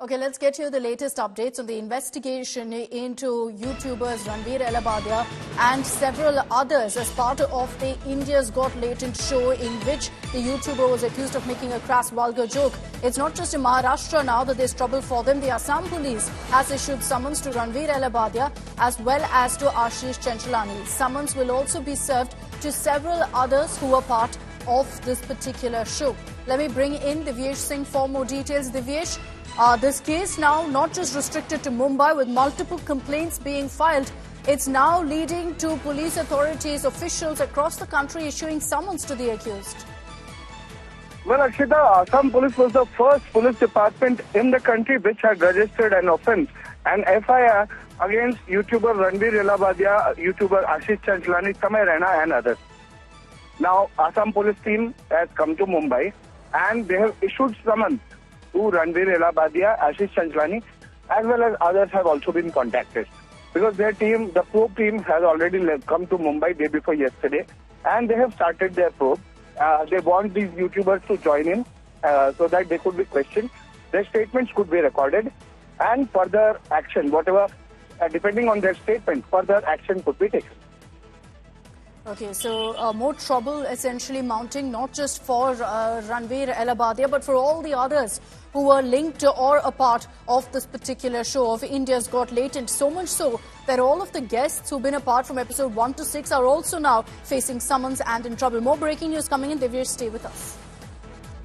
Okay, let's get you the latest updates on the investigation into YouTubers Ranveer Elabadia and several others as part of the India's Got Latent show in which the YouTuber was accused of making a crass, vulgar joke. It's not just in Maharashtra now that there's trouble for them. The Assam police has issued summons to Ranveer Elabadia as well as to Ashish Chanchlani. Summons will also be served to several others who were part of this particular show. Let me bring in Divyesh Singh for more details. Divyesh, this case now not just restricted to Mumbai with multiple complaints being filed, it's now leading to police authorities, officials across the country issuing summons to the accused. Well, Akshita, Assam Police was the first police department in the country which had registered an offence, an FIR against YouTuber Ranveer Elabadia, YouTuber Ashish Chanchlani, Samay Raina and others. Now, Assam Police team has come to Mumbai and they have issued summons to Ranveer Elabadia, Ashish Chanchlani, as well as others have also been contacted. Because their team, the probe team, has already come to Mumbai day before yesterday and they have started their probe. They want these YouTubers to join in so that they could be questioned. Their statements could be recorded and further action, whatever, depending on their statement, further action could be taken. Okay, so more trouble essentially mounting not just for Ranveer Elabadia but for all the others who were linked to or a part of this particular show of India's Got Latent. So much so that all of the guests who've been apart from episode 1 to 6 are also now facing summons and in trouble. More breaking news coming in. Divyesh, stay with us.